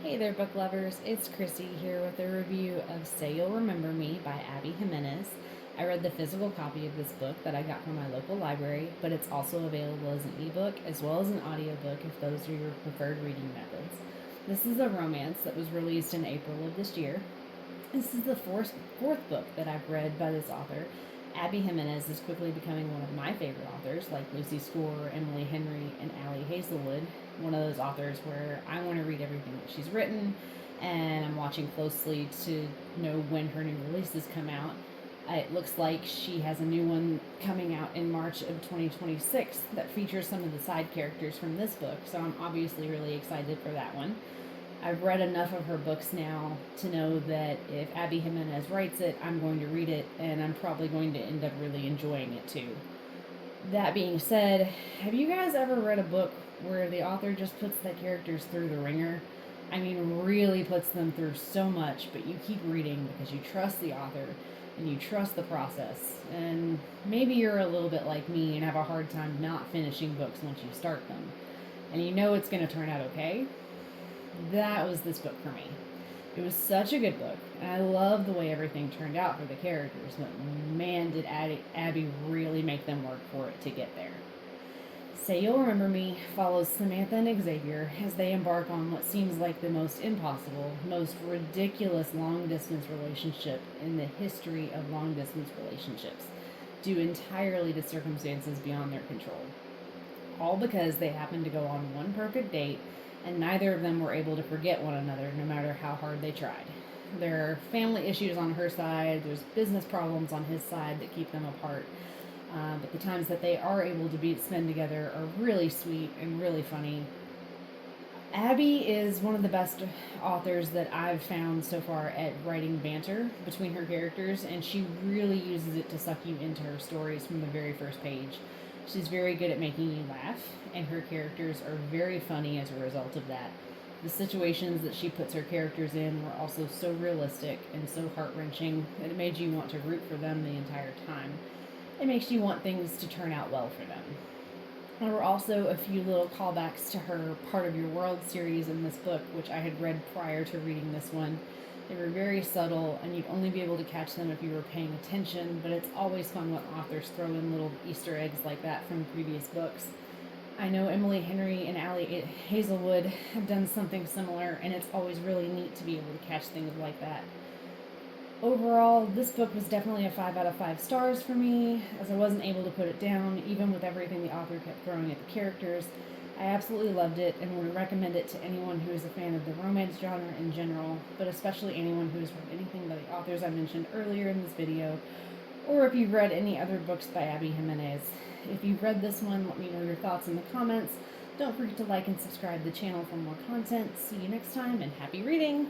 Hey there, book lovers. It's Chrissy here with a review of Say You'll Remember Me by Abby Jimenez. I read the physical copy of this book that I got from my local library, but it's also available as an ebook as well as an audiobook if those are your preferred reading methods. This is a romance that was released in April of this year. This is the fourth book that I've read by this author. Abby Jimenez is quickly becoming one of my favorite authors, like Lucy Score, Emily Henry, and Allie Hazelwood. One of those authors where I want to read everything that she's written, and I'm watching closely to know when her new releases come out. It looks like she has a new one coming out in March of 2026 that features some of the side characters from this book, so I'm obviously really excited for that one. I've read enough of her books now to know that if Abby Jimenez writes it, I'm going to read it, and I'm probably going to end up really enjoying it too. That being said, have you guys ever read a book where the author just puts the characters through the ringer? I mean, really puts them through so much, but you keep reading because you trust the author and you trust the process. And maybe you're a little bit like me and have a hard time not finishing books once you start them. And you know it's going to turn out okay. That was this book for me. It was such a good book, and I love the way everything turned out for the characters, but man, did Abby really make them work for it to get there. Say You'll Remember Me follows Samantha and Xavier as they embark on what seems like the most impossible, most ridiculous long-distance relationship in the history of long-distance relationships, due entirely to circumstances beyond their control. All because they happened to go on one perfect date and neither of them were able to forget one another no matter how hard they tried. There are family issues on her side, there's business problems on his side that keep them apart. But the times that they are able to spend together are really sweet and really funny. Abby is one of the best authors that I've found so far at writing banter between her characters, and she really uses it to suck you into her stories from the very first page. She's very good at making you laugh, and her characters are very funny as a result of that. The situations that she puts her characters in were also so realistic and so heart wrenching that it made you want to root for them the entire time. It makes you want things to turn out well for them. There were also a few little callbacks to her Part of Your World series in this book, which I had read prior to reading this one. They were very subtle, and you'd only be able to catch them if you were paying attention, but it's always fun when authors throw in little Easter eggs like that from previous books. I know Emily Henry and Allie Hazelwood have done something similar, and it's always really neat to be able to catch things like that. Overall, this book was definitely a 5 out of 5 stars for me, as I wasn't able to put it down, even with everything the author kept throwing at the characters. I absolutely loved it and would recommend it to anyone who is a fan of the romance genre in general, but especially anyone who has read anything by the authors I mentioned earlier in this video, or if you've read any other books by Abby Jimenez. If you've read this one, let me know your thoughts in the comments. Don't forget to like and subscribe to the channel for more content. See you next time, and happy reading!